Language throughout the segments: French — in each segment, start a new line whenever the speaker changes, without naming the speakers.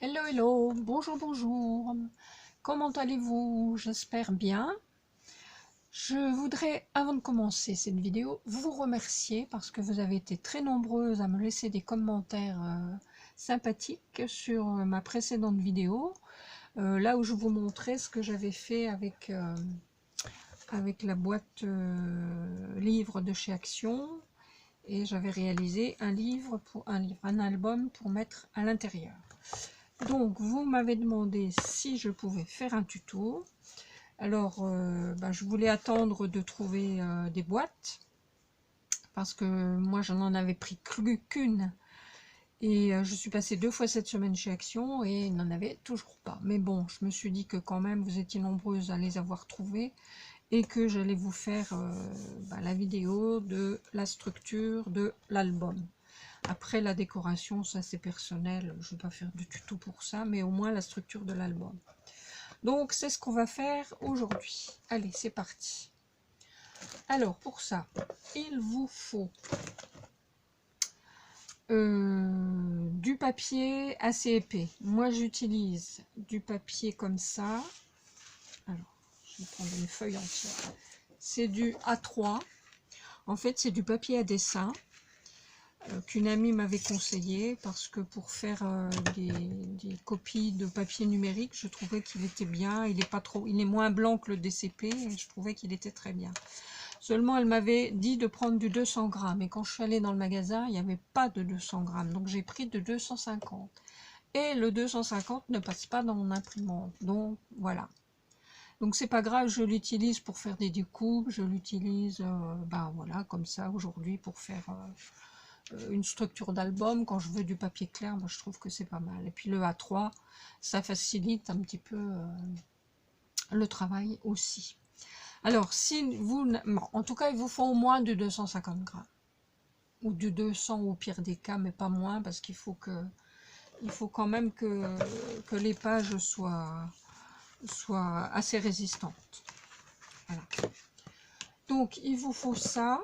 Hello, hello, bonjour, bonjour. Comment allez-vous? J'espère bien. Je voudrais, avant de commencer cette vidéo, vous remercier parce que vous avez été très nombreuses à me laisser des commentaires sympathiques sur ma précédente vidéo, là où je vous montrais ce que j'avais fait avec la boîte livre de chez Action, et j'avais réalisé un album pour mettre à l'intérieur. Donc, vous m'avez demandé si je pouvais faire un tuto. Alors, je voulais attendre de trouver des boîtes, parce que moi, j'en en avais pris qu'une. Et je suis passée 2 fois cette semaine chez Action et il n'en avait toujours pas. Mais bon, je me suis dit que quand même, vous étiez nombreuses à les avoir trouvées et que j'allais vous faire la vidéo de la structure de l'album. Après, la décoration, ça c'est personnel, je ne vais pas faire de tuto pour ça, mais au moins la structure de l'album. Donc, c'est ce qu'on va faire aujourd'hui. Allez, c'est parti. Alors, pour ça, il vous faut du papier assez épais. Moi, j'utilise du papier comme ça. Alors, je vais prendre une feuille entière. C'est du A3. En fait, c'est du papier à dessin qu'une amie m'avait conseillé parce que pour faire des copies de papier numérique, je trouvais qu'il était bien. Il est moins blanc que le DCP et je trouvais qu'il était très bien. Seulement, elle m'avait dit de prendre du 200 grammes et quand je suis allée dans le magasin, il n'y avait pas de 200 grammes. Donc, j'ai pris de 250. Et le 250 ne passe pas dans mon imprimante. Donc, voilà. Donc, c'est pas grave, je l'utilise pour faire des découpes. Je l'utilise, voilà, comme ça, aujourd'hui, pour faire une structure d'album. Quand je veux du papier clair, moi, je trouve que c'est pas mal. Et puis, le A3, ça facilite un petit peu le travail aussi. Alors, si vous... en tout cas, il vous faut au moins du 250 grammes. Ou du 200 au pire des cas, mais pas moins, parce qu'il faut quand même que les pages soient assez résistantes. Voilà. Donc, il vous faut ça.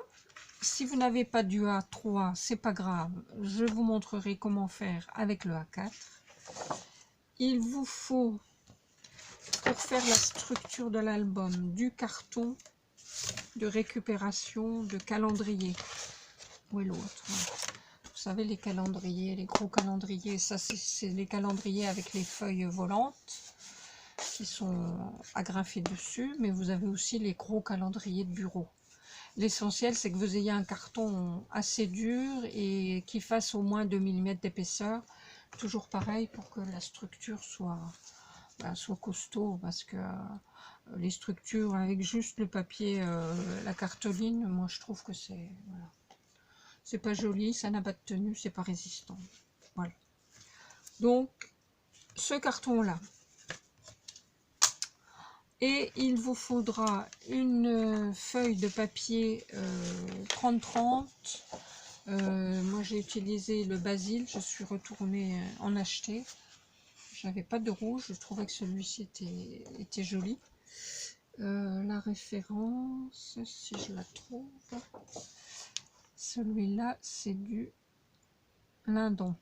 Si vous n'avez pas du A3, c'est pas grave. Je vous montrerai comment faire avec le A4. Il vous faut, pour faire la structure de l'album, du carton de récupération de calendrier. Où est l'autre? Vous savez, les calendriers, les gros calendriers, ça c'est les calendriers avec les feuilles volantes qui sont agrafées dessus, mais vous avez aussi les gros calendriers de bureau. L'essentiel, c'est que vous ayez un carton assez dur et qui fasse au moins 2 mm d'épaisseur. Toujours pareil pour que la structure soit costaud, parce que les structures avec juste le papier, la cartoline, moi je trouve que c'est... Voilà. C'est pas joli, ça n'a pas de tenue, c'est pas résistant. Voilà. Donc, ce carton-là. Et il vous faudra une feuille de papier 30-30. Moi, j'ai utilisé le basil. Je suis retournée en acheter. J'avais pas de rouge. Je trouvais que celui-ci était joli. La référence, si je la trouve. Celui-là, c'est du Lindon.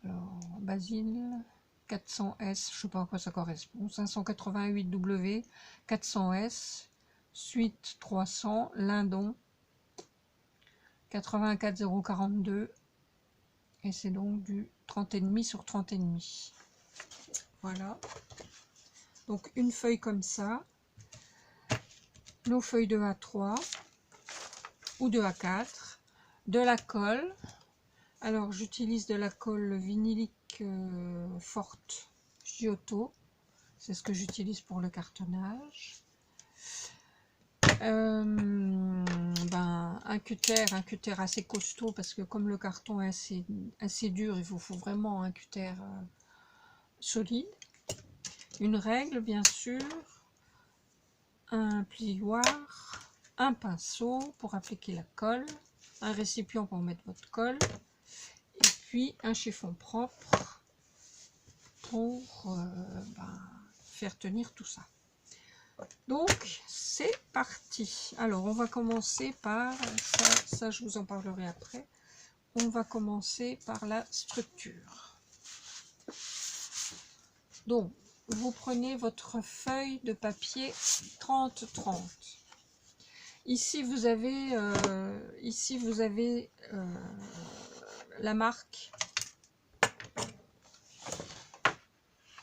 Alors, basil 400S, je ne sais pas à quoi ça correspond. 588W 400S, suite 300, Lindon 84042. Et c'est donc du 30,5 sur 30,5. Voilà. Donc une feuille comme ça. Nos feuilles de A3 ou de A4. De la colle. Alors j'utilise de la colle vinylique forte Giotto. C'est ce que j'utilise pour le cartonnage. Un cutter assez costaud, parce que comme le carton est assez dur, il vous faut vraiment un cutter solide. Une règle, bien sûr. Un plioir. Un pinceau pour appliquer la colle. Un récipient pour mettre votre colle. Et puis un chiffon propre pour faire tenir tout ça. Donc c'est parti. Alors on va commencer par ça je vous en parlerai après. On va commencer par la structure. Donc, vous prenez votre feuille de papier 30-30. Ici, vous avez, la marque.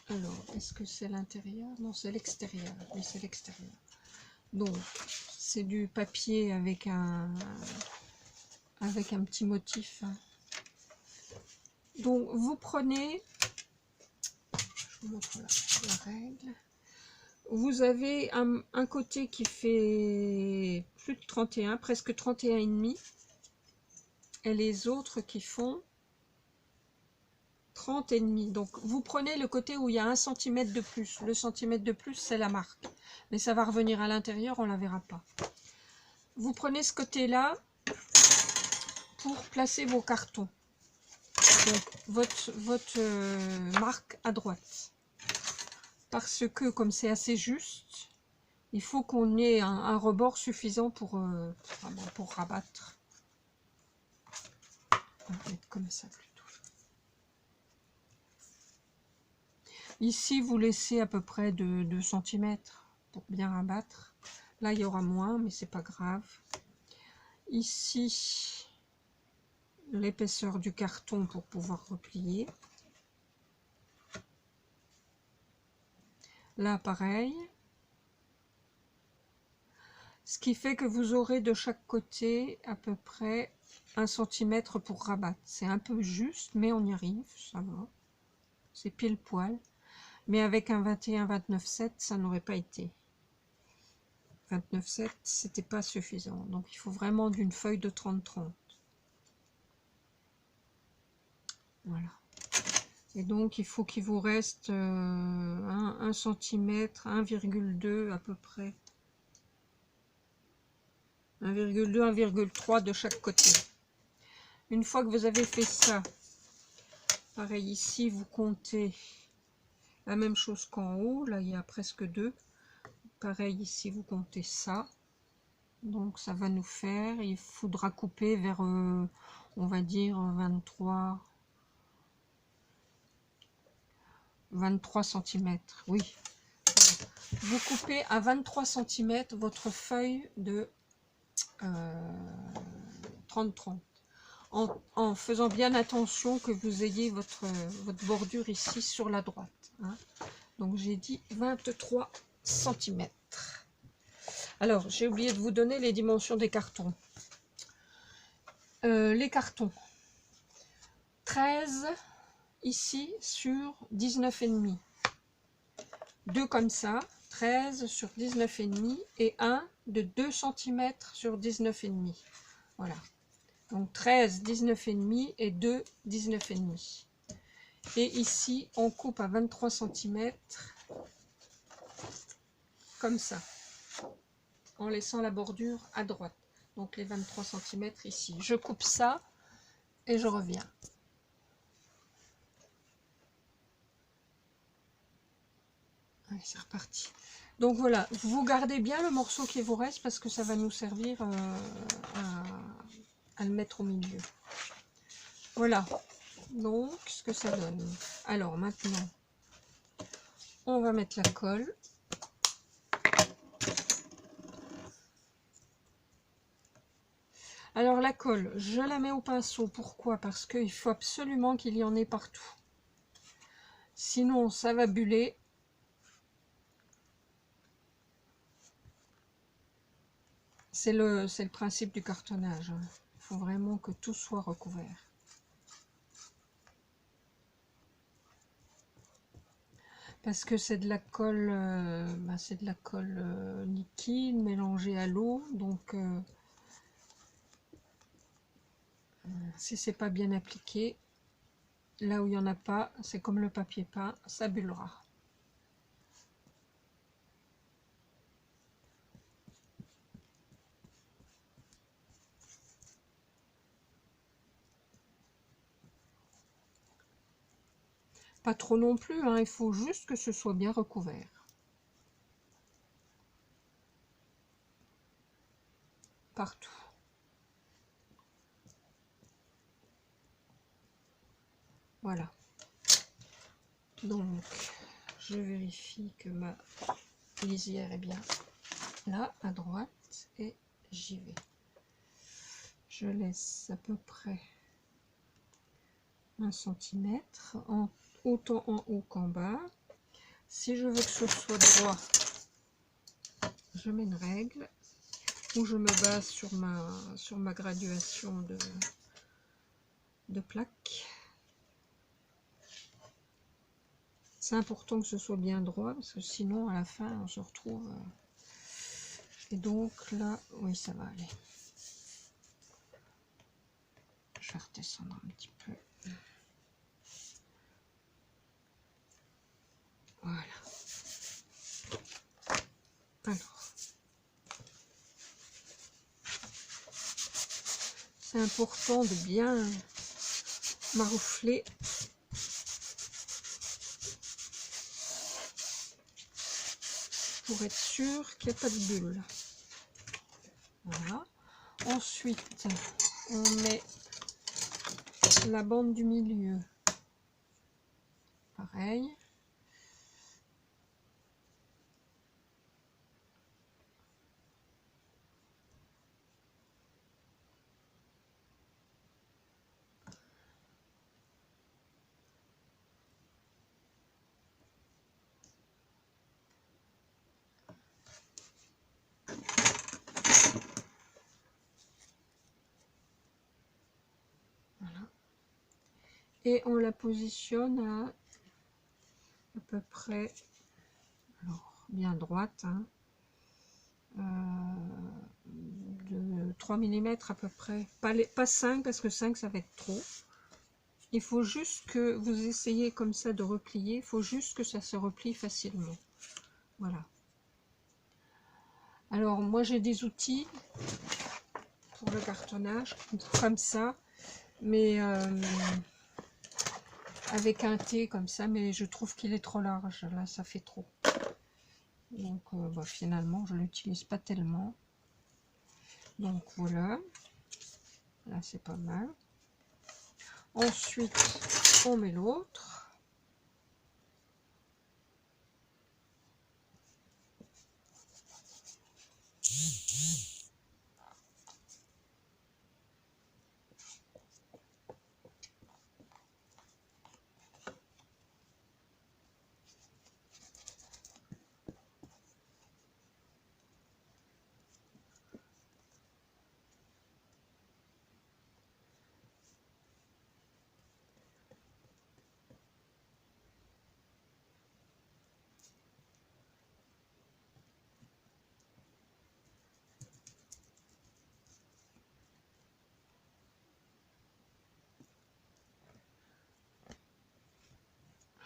Alors, est-ce que c'est l'intérieur? Non, c'est l'extérieur. Oui, c'est l'extérieur. Donc, c'est du papier avec un petit motif. Donc, vous prenez, je vous montre la règle. Vous avez un côté qui fait plus de 31, presque 31,5, et les autres qui font 30,5. Donc, vous prenez le côté où il y a 1 cm de plus. Le centimètre de plus, c'est la marque. Mais ça va revenir à l'intérieur, on ne la verra pas. Vous prenez ce côté-là pour placer vos cartons. Donc, votre marque à droite. Parce que, comme c'est assez juste, il faut qu'on ait un rebord suffisant pour rabattre. On va mettre comme ça plutôt. Ici, vous laissez à peu près de 2 cm pour bien rabattre. Là, il y aura moins, mais c'est pas grave. Ici, l'épaisseur du carton pour pouvoir replier. Là, pareil. Ce qui fait que vous aurez de chaque côté à peu près 1 cm pour rabattre. C'est un peu juste, mais on y arrive, ça va. C'est pile poil. Mais avec un 21-29,7, ça n'aurait pas été. 29,7, c'était pas suffisant. Donc, il faut vraiment d'une feuille de 30-30. Voilà. Et donc, il faut qu'il vous reste 1 cm, 1,2 à peu près. 1,2, 1,3 de chaque côté. Une fois que vous avez fait ça, pareil ici, vous comptez la même chose qu'en haut. Là, il y a presque 2. Pareil ici, vous comptez ça. Donc, ça va nous faire, il faudra couper vers, on va dire, 23 cm. Oui. Vous coupez à 23 cm votre feuille de 30-30. En faisant bien attention que vous ayez votre bordure ici sur la droite. Hein. Donc, j'ai dit 23 cm. Alors, j'ai oublié de vous donner les dimensions des cartons. Les cartons. 13 ici sur 19,5. 2 comme ça, 13 sur 19,5 et 1 de 2 cm sur 19,5. Voilà. Donc 13, 19,5 et 2, 19,5. Et ici, on coupe à 23 cm comme ça, en laissant la bordure à droite. Donc les 23 cm ici. Je coupe ça et je reviens. Allez, c'est reparti. Donc voilà, vous gardez bien le morceau qui vous reste parce que ça va nous servir à le mettre au milieu. Voilà, donc ce que ça donne. Alors maintenant, on va mettre la colle. Alors la colle, je la mets au pinceau. Pourquoi? Parce qu'il faut absolument qu'il y en ait partout. Sinon, ça va buller. C'est le principe du cartonnage. Hein. Il faut vraiment que tout soit recouvert. Parce que c'est de la colle, liquide mélangée à l'eau. Donc, si c'est pas bien appliqué, là où il n'y en a pas, c'est comme le papier peint, ça bullera. Pas trop non plus, hein, il faut juste que ce soit bien recouvert. Partout. Voilà. Donc, je vérifie que ma lisière est bien là, à droite, et j'y vais. Je laisse à peu près 1 cm, autant en haut qu'en bas. Si je veux que ce soit droit, je mets une règle, ou je me base sur ma graduation de plaques. C'est important que ce soit bien droit, parce que sinon à la fin on se retrouve... Et donc là, oui, ça va aller. Je vais redescendre un petit peu. Voilà. Alors, c'est important de bien maroufler pour être sûr qu'il n'y a pas de bulle. Voilà. Ensuite, on met la bande du milieu. Pareil. Voilà. Et on la positionne à peu près, alors bien droite, hein, de 3 mm à peu près, pas 5 parce que 5 ça va être trop. Il faut juste que vous essayez comme ça de replier, il faut juste que ça se replie facilement. Voilà. Alors moi j'ai des outils pour le cartonnage comme ça, mais avec un T comme ça, mais je trouve qu'il est trop large, là ça fait trop. Donc bah, finalement je l'utilise pas tellement. Donc voilà, là c'est pas mal. Ensuite on met l'autre.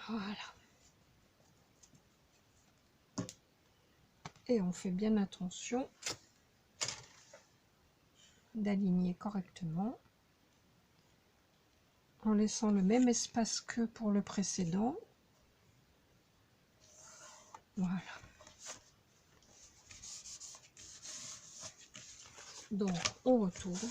Voilà. Et on fait bien attention d'aligner correctement en laissant le même espace que pour le précédent. Voilà. Donc on retourne.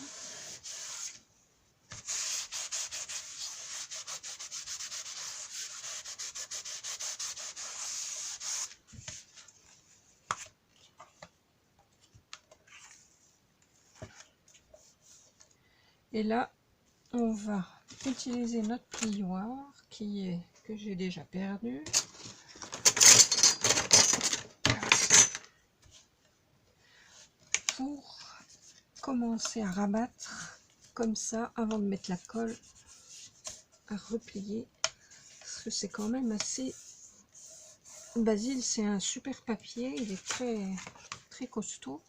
Et là, on va utiliser notre plioir que j'ai déjà perdu. Pour commencer à rabattre comme ça avant de mettre la colle, à replier. Parce que c'est quand même assez... Basile, c'est un super papier, il est très costaud,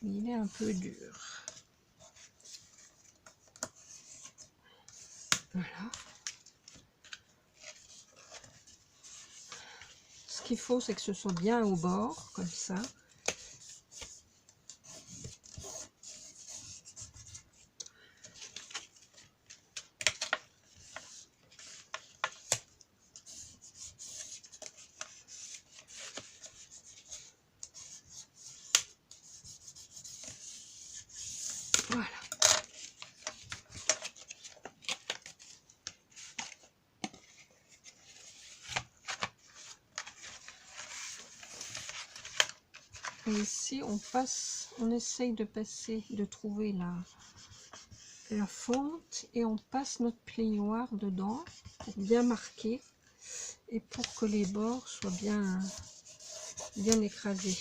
mais il est un peu dur. Voilà. Ce qu'il faut, c'est que ce soit bien au bord, comme ça. Voilà. Et ici on essaye de passer, de trouver la fente, et on passe notre plioir dedans pour bien marquer et pour que les bords soient bien écrasés.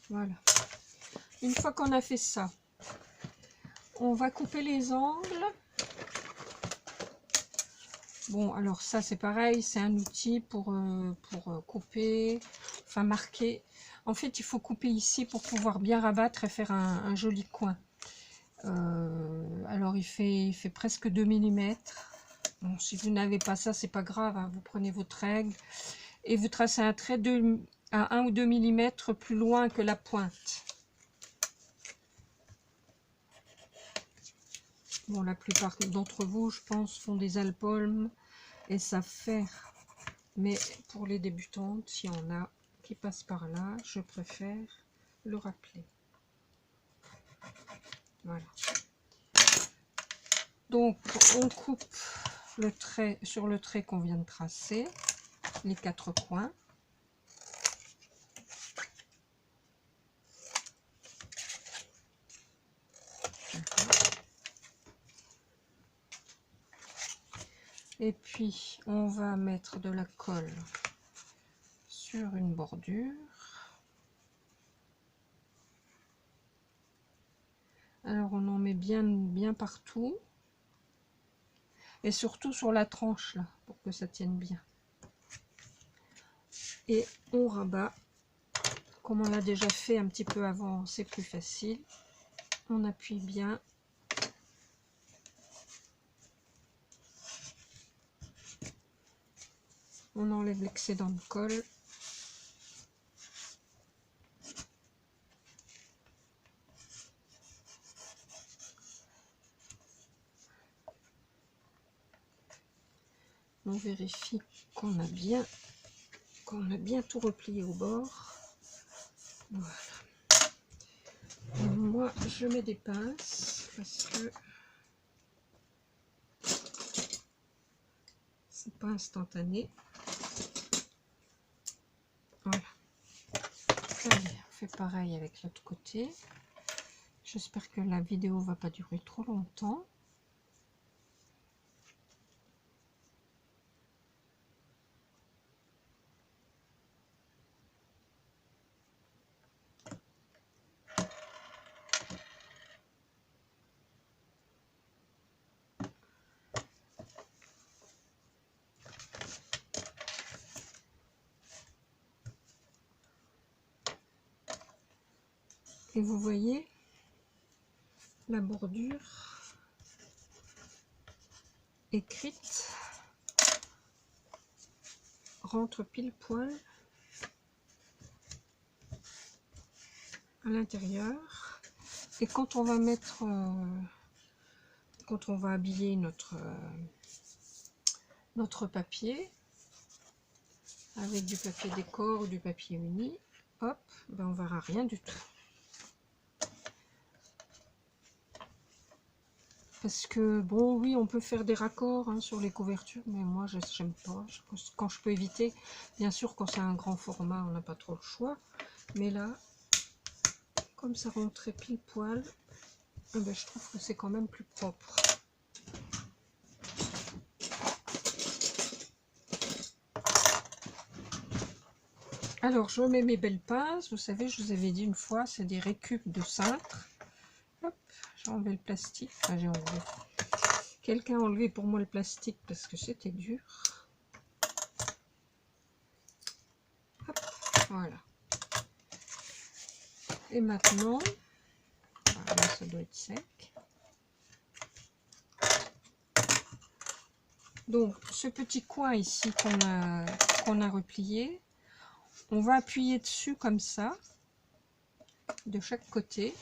Voilà. Une fois qu'on a fait ça, on va couper les angles. Bon, alors ça c'est pareil, c'est un outil pour couper, enfin marquer. En fait, il faut couper ici pour pouvoir bien rabattre et faire un joli coin. Alors il fait presque 2 mm. Bon, si vous n'avez pas ça, c'est pas grave, hein. Vous prenez votre règle et vous tracez un trait à 1 ou 2 mm plus loin que la pointe. Bon, la plupart d'entre vous, je pense, font des alpolmes et savent faire. Mais pour les débutantes, s'il y en a qui passent par là, je préfère le rappeler. Voilà. Donc, on coupe le trait sur le trait qu'on vient de tracer, les 4 coins. Et puis, on va mettre de la colle sur une bordure. Alors, on en met bien partout. Et surtout sur la tranche, là, pour que ça tienne bien. Et on rabat, comme on l'a déjà fait un petit peu avant, c'est plus facile. On appuie bien. On enlève l'excédent de colle. On vérifie qu'on a bien tout replié au bord. Voilà. Et moi, je mets des pinces parce que c'est pas instantané. Voilà. Allez, on fait pareil avec l'autre côté. J'espère que la vidéo va pas durer trop longtemps. Et vous voyez, la bordure écrite rentre pile poil à l'intérieur. Et quand on va mettre, quand on va habiller notre papier avec du papier décor ou du papier uni, hop, ben on verra rien du tout. Parce que, bon, oui, on peut faire des raccords hein, sur les couvertures, mais moi, j'aime pas. Quand je peux éviter, bien sûr, quand c'est un grand format, on n'a pas trop le choix. Mais là, comme ça rentrait pile poil, eh ben, je trouve que c'est quand même plus propre. Alors, je mets mes belles pinces. Vous savez, je vous avais dit une fois, c'est des récup de cintre. Hop, j'ai enlevé le plastique. Enfin, j'ai enlevé. Quelqu'un a enlevé pour moi le plastique parce que c'était dur. Hop, voilà. Et maintenant, voilà, ça doit être sec. Donc, ce petit coin ici qu'on a replié, on va appuyer dessus comme ça, de chaque côté,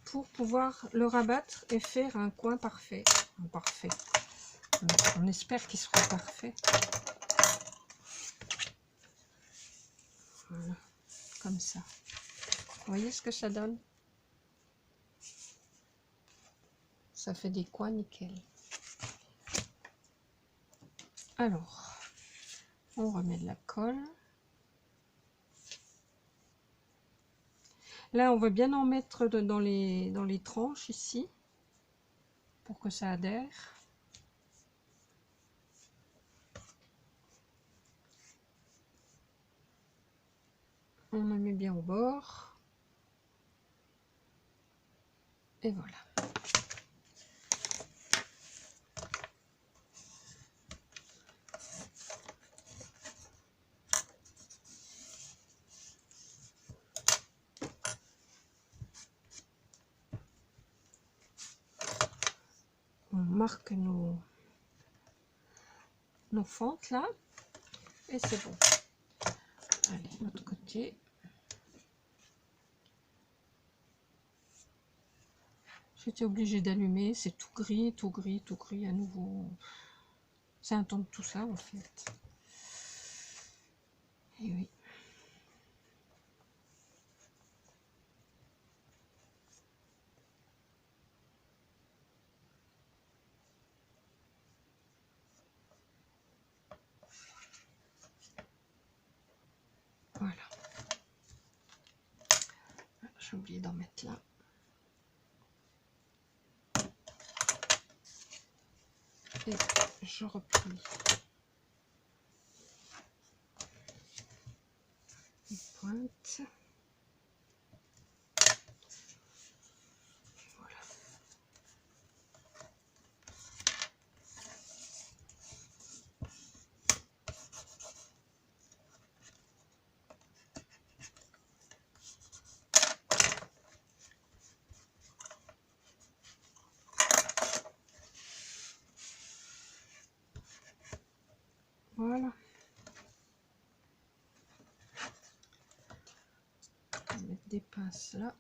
pour pouvoir le rabattre et faire un coin parfait. Parfait. On espère qu'il sera parfait. Voilà, comme ça. voyez ce que ça donne? Ça fait des coins nickel. Alors, on remet de la colle. Là, on va bien en mettre dans les tranches ici, pour que ça adhère. On en met bien au bord. Et voilà. On marque nos fentes là. Et c'est bon. Allez, l'autre côté. J'étais obligée d'allumer, c'est tout gris, tout gris, tout gris à nouveau. C'est un temps de tout ça en fait. Et oui. Voilà. J'ai oublié d'en mettre là. Et je replie les pointes. Voilà. Voilà. On va mettre des pinces là.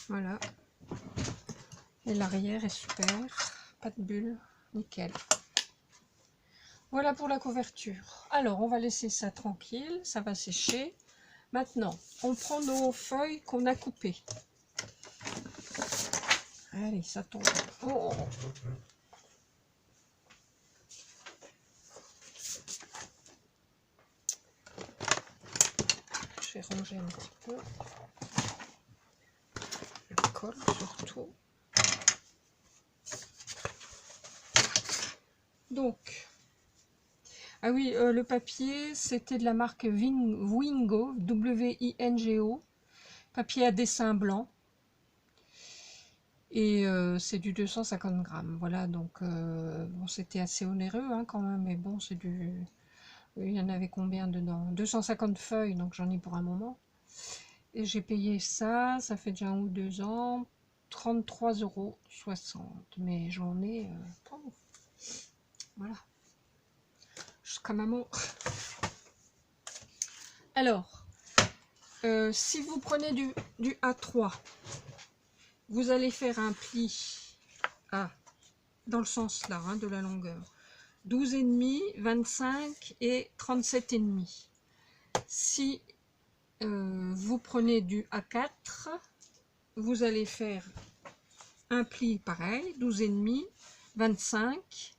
Voilà. Et l'arrière est super. Pas de bulle. Nickel. Voilà pour la couverture. Alors, on va laisser ça tranquille. Ça va sécher. Maintenant, on prend nos feuilles qu'on a coupées. Allez, ça tombe. Oh. Je vais ranger un petit peu. La colle surtout. Donc, ah oui, le papier, c'était de la marque Wingo, W-I-N-G-O. Papier à dessin blanc. Et c'est du 250 grammes. Voilà, donc bon, c'était assez onéreux hein, quand même. Mais bon, c'est du... Il y en avait combien dedans? 250 feuilles, donc j'en ai pour un moment. Et j'ai payé ça, ça fait déjà 1 ou 2 ans, 33,60 €. Mais j'en ai... voilà. Jusqu'à maman. Alors, si vous prenez du A3, vous allez faire un pli dans le sens là, hein, de la longueur. 12,5, 25 et 37,5. Si vous prenez du A4, vous allez faire un pli pareil, 12,5, 25.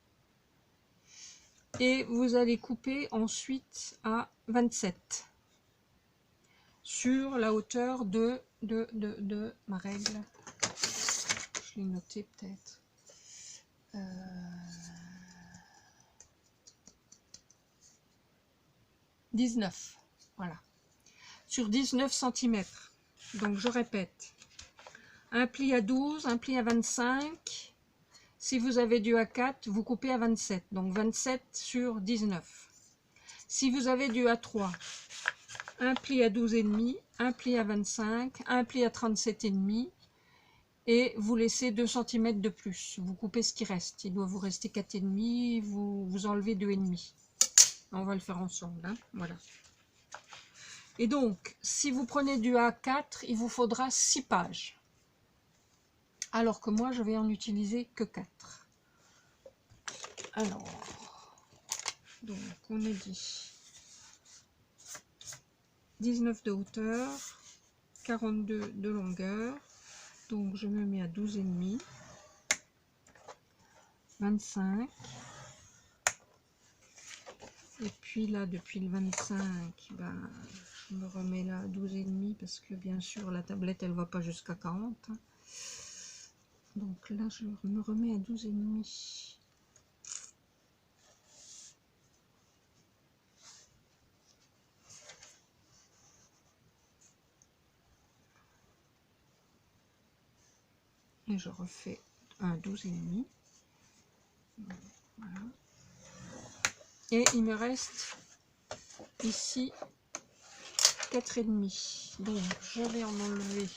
Et vous allez couper ensuite à 27 sur la hauteur de ma règle. Je l'ai noté peut-être. 19, voilà. Sur 19 cm. Donc je répète. Un pli à 12, un pli à 25. Si vous avez du A4, vous coupez à 27. Donc 27 sur 19. Si vous avez du A3, un pli à 12,5, un pli à 25, un pli à 37,5 et vous laissez 2 cm de plus. Vous coupez ce qui reste. Il doit vous rester 4,5, vous enlevez 2,5. On va le faire ensemble, hein, voilà. Et donc, si vous prenez du A4, il vous faudra 6 pages. Alors que moi, je vais en utiliser que 4. Alors, donc on a dit 19 de hauteur, 42 de longueur, donc je me mets à 12,5, 25, et puis là depuis le 25, ben, je me remets là à 12,5 parce que bien sûr la tablette elle va pas jusqu'à 40, donc là je me remets à 12,5. Et je refais un 12,5. Voilà. Et il me reste ici 4,5. Donc je vais en enlever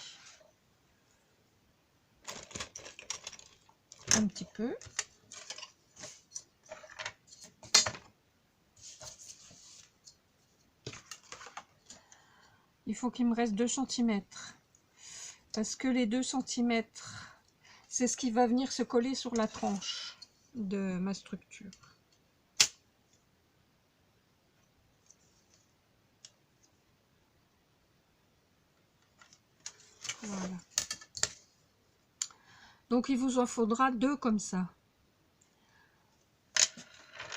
un petit peu. Il faut qu'il me reste 2 cm. Parce que les 2 cm, c'est ce qui va venir se coller sur la tranche de ma structure. Voilà. Donc il vous en faudra 2 comme ça.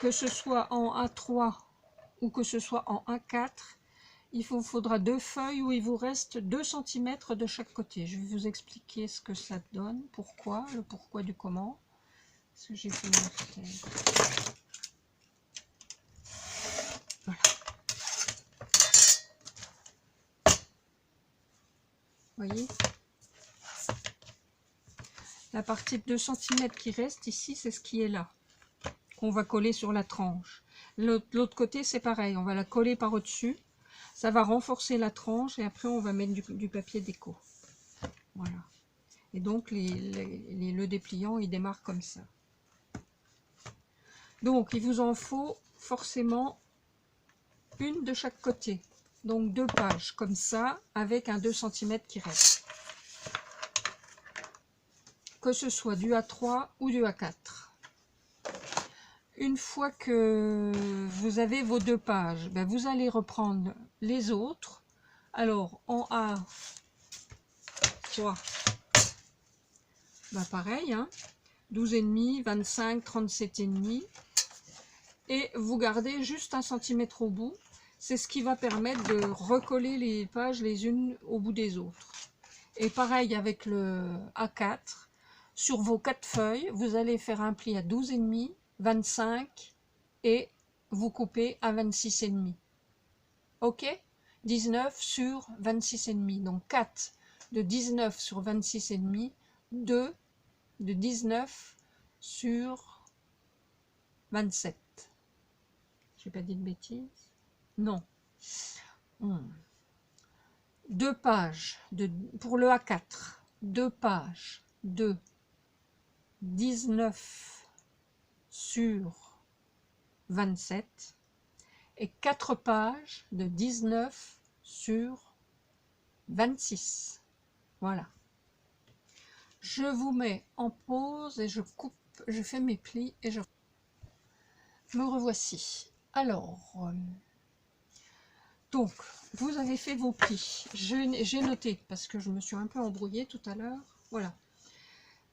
Que ce soit en A3 ou que ce soit en A4, il vous faudra 2 feuilles où il vous reste 2 cm de chaque côté. Je vais vous expliquer ce que ça donne, pourquoi, le pourquoi du comment. Parce que j'ai fait voilà. Voyez, la partie de 2 cm qui reste ici, c'est ce qui est là, qu'on va coller sur la tranche. L'autre côté, c'est pareil, on va la coller par au-dessus. Ça va renforcer la tranche et après on va mettre du papier déco. Voilà. Et donc le dépliant, il démarre comme ça. Donc il vous en faut forcément une de chaque côté. Donc 2 pages comme ça, avec un 2 cm qui reste. Que ce soit du A3 ou du A4. Une fois que vous avez vos 2 pages, ben vous allez reprendre les autres. Alors en A3, ben pareil, hein, 12,5, 25, 37,5. Et vous gardez juste 1 cm au bout. C'est ce qui va permettre de recoller les pages les unes au bout des autres. Et pareil avec le A4. Sur vos 4 feuilles, vous allez faire un pli à 12,5, 25 et vous coupez à 26,5. Ok? 19 sur 26,5. Donc 4 de 19 sur 26,5, 2 de 19 sur 27. J'ai pas dit de bêtises? Non. 2 pages pour le A4. 2 pages de 19 sur 27 et 4 pages de 19 sur 26. Voilà. Je vous mets en pause et je coupe, je fais mes plis et je me revoici. Alors, donc, vous avez fait vos plis. J'ai noté parce que je me suis un peu embrouillée tout à l'heure. Voilà.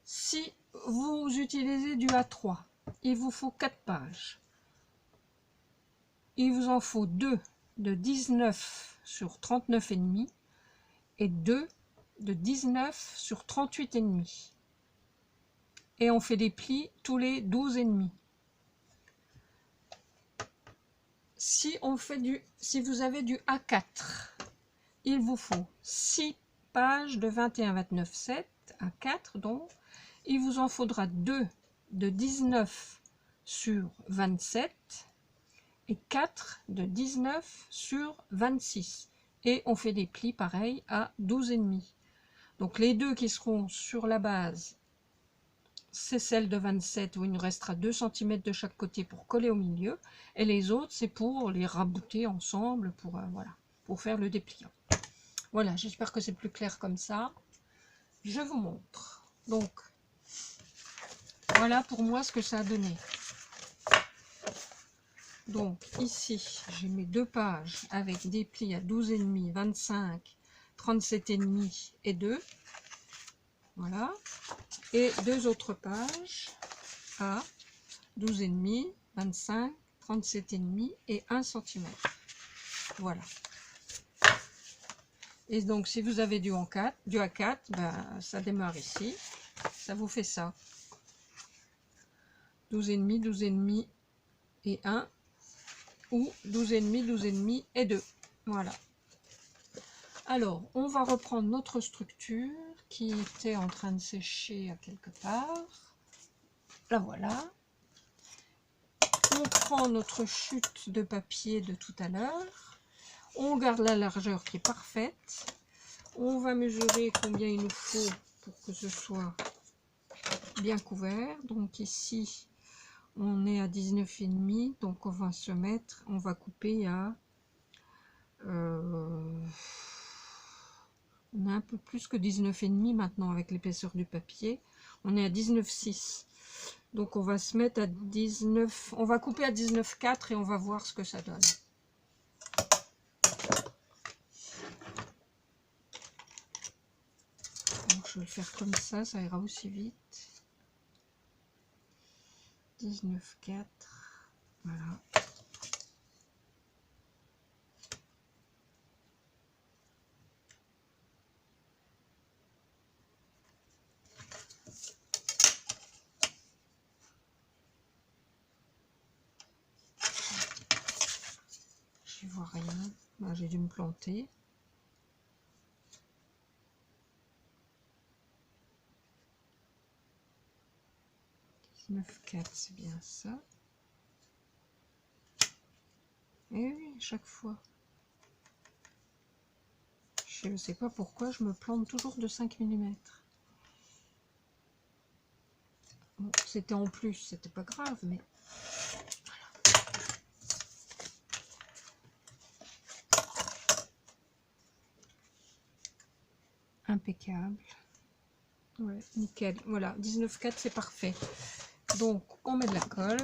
Si vous utilisez du A3, il vous faut 4 pages. Il vous en faut 2 de 19 sur 39,5 et 2 de 19 sur 38,5. Et on fait des plis tous les 12,5. Si vous avez du A4, il vous faut 6 pages de 21-29-7, A4 donc. Il vous en faudra 2 de 19 sur 27 et 4 de 19 sur 26. Et on fait des plis pareils à 12,5. Donc les deux qui seront sur la base, c'est celle de 27 où il nous restera 2 cm de chaque côté pour coller au milieu. Et les autres, c'est pour les rabouter ensemble, pour, voilà, pour faire le dépliant. Voilà, j'espère que c'est plus clair comme ça. Je vous montre. Donc, voilà pour moi ce que ça a donné. Donc ici, j'ai mes 2 pages avec des plis à 12,5, 25, 37,5 et 2. Voilà. Et 2 autres pages à 12,5, 25, 37,5 et 1 cm. Voilà. Et donc si vous avez du A4, ben, ça démarre ici. Ça vous fait ça. 12,5, 12,5 et 1. Ou 12,5, 12,5 et 2. Voilà. Alors, on va reprendre notre structure qui était en train de sécher à quelque part. La voilà. On prend notre chute de papier de tout à l'heure. On garde la largeur qui est parfaite. On va mesurer combien il nous faut pour que ce soit bien couvert. Donc ici, on est à 19,5. Donc on va se mettre, on va couper à... on a un peu plus que 19,5 maintenant avec l'épaisseur du papier. On est à 19,6. Donc on va se mettre à 19. On va couper à 19,4 et on va voir ce que ça donne. Donc je vais le faire comme ça ira aussi vite. 19,4. Voilà. Je vois rien. Là, j'ai dû me planter. C'est bien ça. Et oui, chaque fois. Je ne sais pas pourquoi je me plante toujours de 5 mm. Bon, c'était en plus, c'était pas grave, mais... Impeccable. Ouais, nickel. Voilà, 19,4 c'est parfait. Donc, on met de la colle.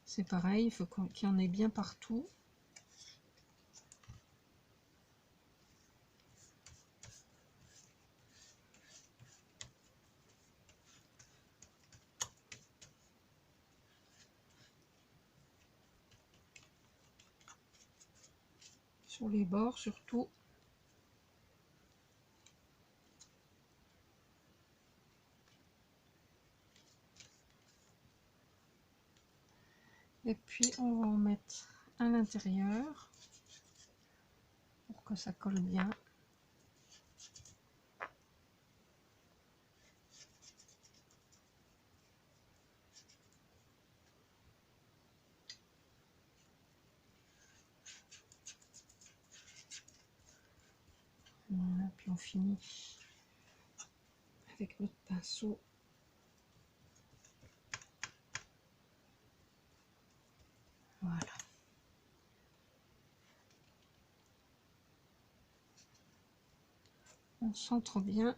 C'est pareil, il faut qu'il y en ait bien partout. Sur les bords surtout. Et puis on va en mettre à l'intérieur pour que ça colle bien. Voilà, puis on finit avec notre pinceau. Voilà. On centre bien.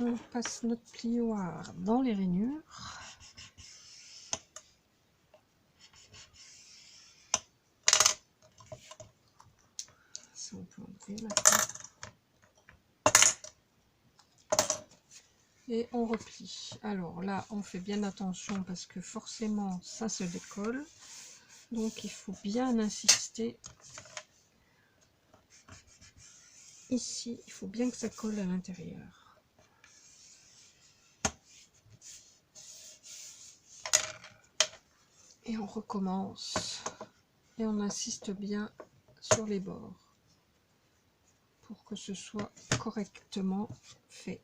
On passe notre plioir dans les rainures. Ça, on peut enlever maintenant. et on replie. Alors là, on fait bien attention parce que forcément, ça se décolle. Donc, il faut bien insister. Ici, il faut bien que ça colle à l'intérieur. Et on recommence. Et on insiste bien sur les bords pour que ce soit correctement fait.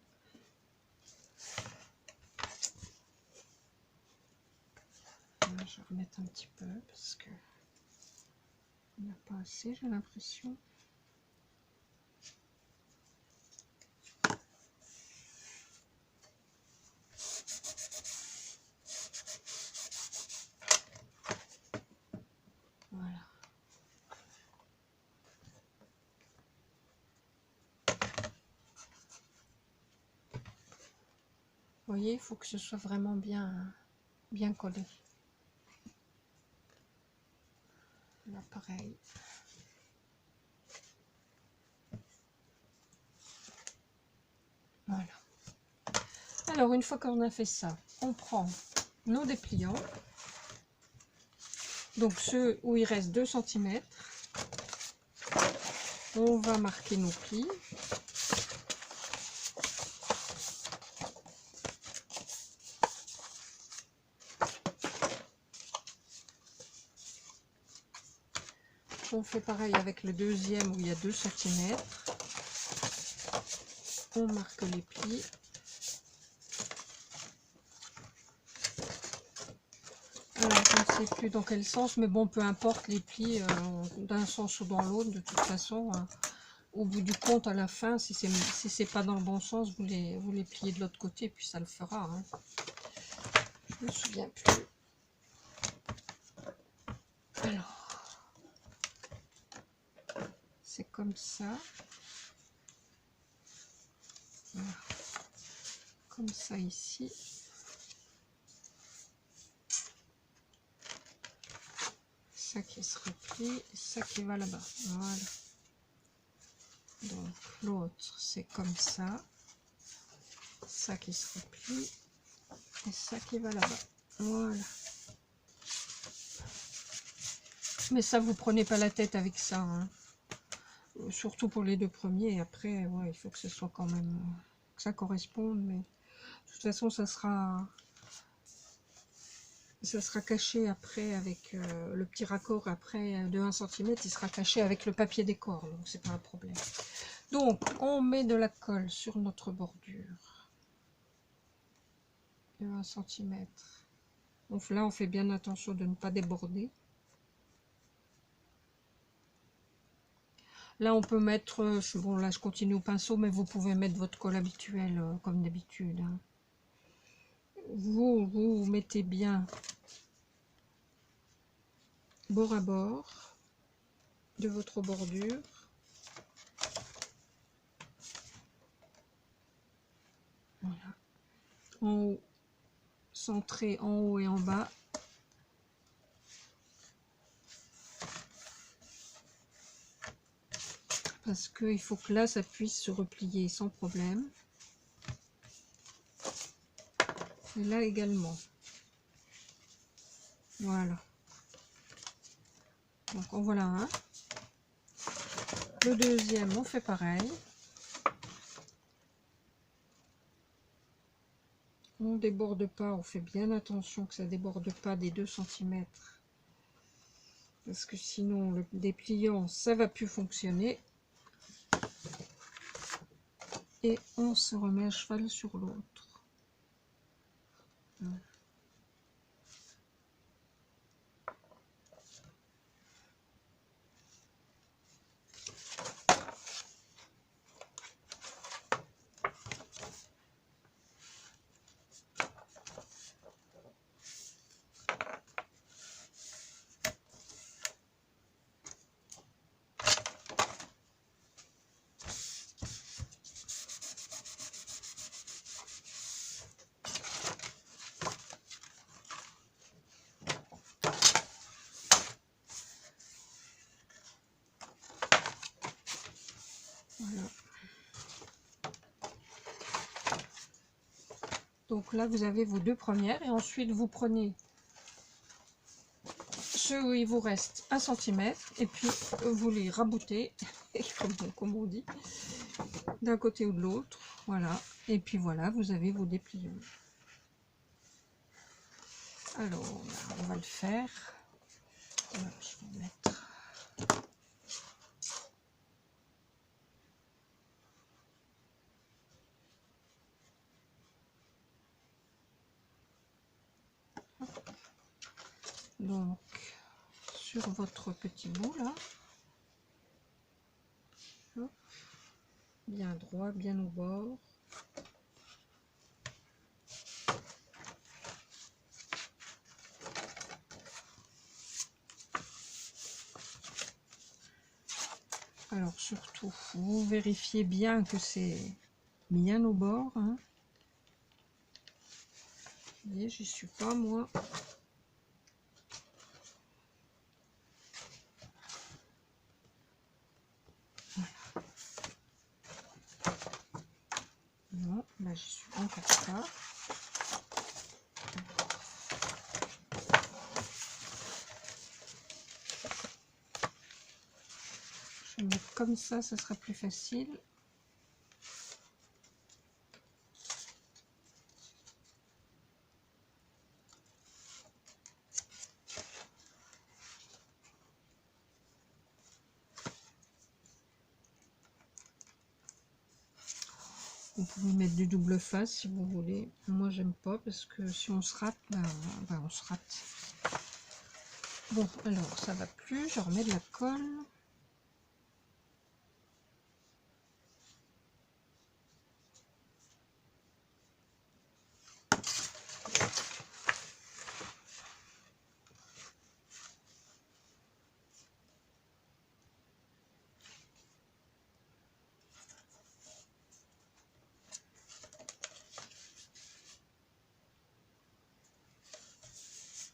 Là, je vais remettre un petit peu parce que il n'y a pas assez, j'ai l'impression. Voilà. Vous voyez, il faut que ce soit vraiment bien collé. Là, pareil. Voilà. Alors, une fois qu'on a fait ça, on prend nos dépliants. Donc, ceux où il reste 2 cm. On va marquer nos plis. On fait pareil avec le deuxième où il y a 2 cm. On marque les plis. Alors, je ne sais plus dans quel sens, mais bon, peu importe les plis, d'un sens ou dans l'autre, de toute façon, au bout du compte, à la fin, si c'est pas dans le bon sens, vous les pliez de l'autre côté, puis ça le fera. Hein. Je me souviens plus. Alors, c'est comme ça. Voilà. Comme ça ici. Ça qui se replie, ça qui va là-bas. Voilà. Donc l'autre c'est comme ça. Ça qui se replie et ça qui va là-bas. Voilà. Mais ça, vous prenez pas la tête avec ça. Hein. Surtout pour les 2 premiers. Après, ouais, il faut que ce soit quand même que ça corresponde. Mais de toute façon, ça sera caché après avec le petit raccord après de 1 cm, il sera caché avec le papier décor, donc c'est pas un problème. Donc on met de la colle sur notre bordure de 1 cm. Donc là on fait bien attention de ne pas déborder. Là on peut mettre, bon là je continue au pinceau, mais vous pouvez mettre votre colle habituelle comme d'habitude. Hein. Vous mettez bien bord à bord de votre bordure. Voilà. En haut, centré en haut et en bas. Parce qu'il faut que là, ça puisse se replier sans problème. Et là également. Voilà. Donc en voilà un. Le deuxième, on fait pareil. On déborde pas, on fait bien attention que ça déborde pas des 2 cm. Parce que sinon, le dépliant, ça va plus fonctionner. Et on se remet à cheval sur l'autre. Voilà. Donc là, vous avez vos deux premières et ensuite vous prenez ceux où il vous reste 1 cm et puis vous les raboutez, comme on dit, d'un côté ou de l'autre. Voilà. Et puis voilà, vous avez vos dépliants. Alors, on va le faire. Voilà, je vais mettre. Donc, sur votre petit bout là, hop, bien droit, bien au bord. Alors surtout, vous vérifiez bien que c'est bien au bord. Hein. Vous voyez, j'y suis pas moi. Non, là j'y suis encore pas. Je vais mettre comme ça sera plus facile. Vous pouvez mettre du double face si vous voulez. Moi j'aime pas parce que si on se rate, on se rate. Bon, alors ça va plus, je remets de la colle.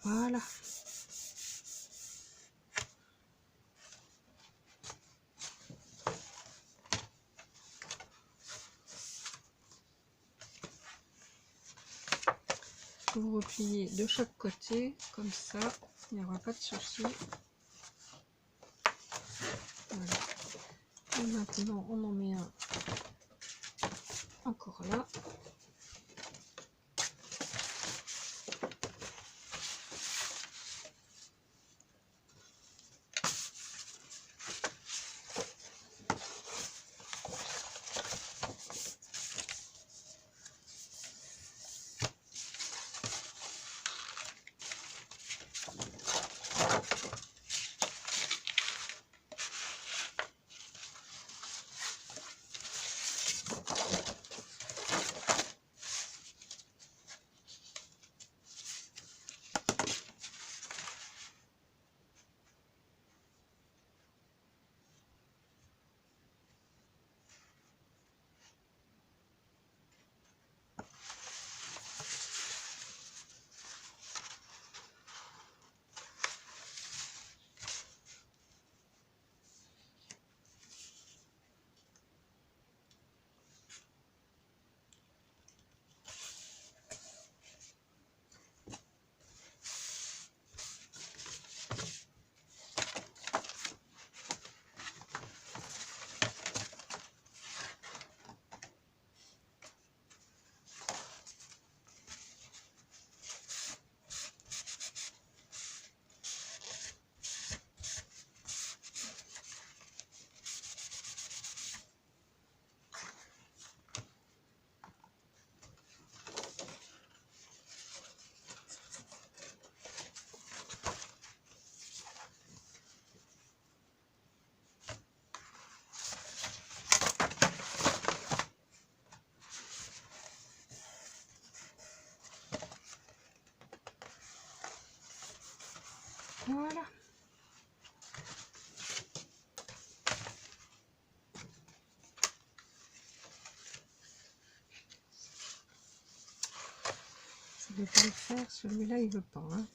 Voilà. Vous repliez de chaque côté, comme ça, il n'y aura pas de souci. Voilà. Et maintenant, on en met un encore là. Voilà. Je vais pas le faire, celui-là il veut pas. Hein.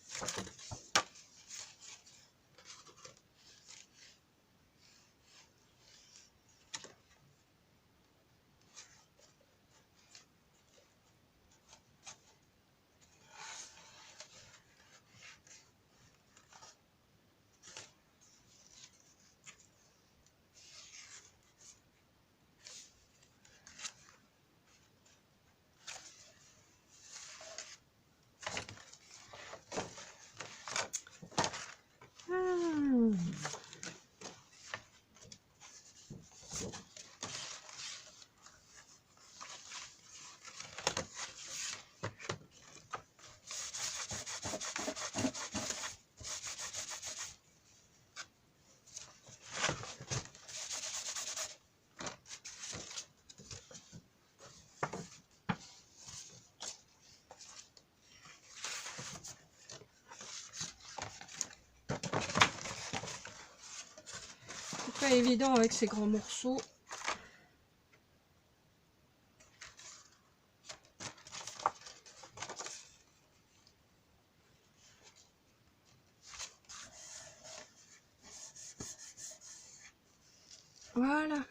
pas évident avec ces grands morceaux. Voilà.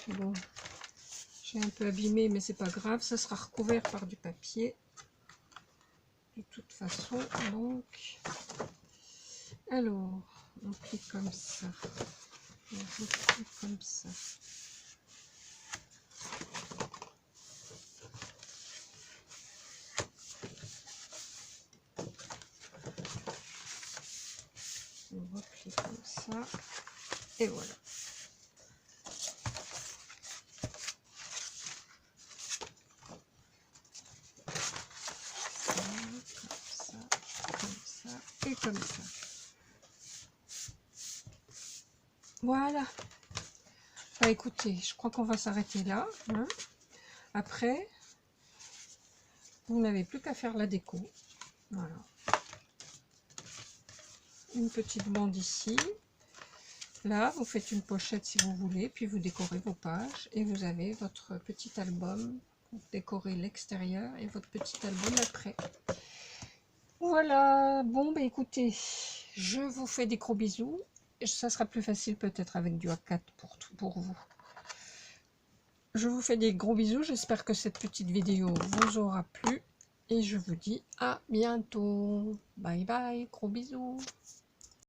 Bon, j'ai un peu abîmé, mais c'est pas grave, ça sera recouvert par du papier. De toute façon, donc. Alors, on plie comme ça. On replie comme ça. On replie comme ça. Et voilà. Et comme ça. Voilà. Bah écoutez, je crois qu'on va s'arrêter là. Hein. Après, vous n'avez plus qu'à faire la déco. Voilà. Une petite bande ici. Là, vous faites une pochette si vous voulez, puis vous décorez vos pages et vous avez votre petit album. Vous décorez l'extérieur et votre petit album après. Voilà, bon, bah écoutez, je vous fais des gros bisous. Ça sera plus facile peut-être avec du A4 pour vous. Je vous fais des gros bisous, j'espère que cette petite vidéo vous aura plu. Et je vous dis à bientôt. Bye bye, gros bisous.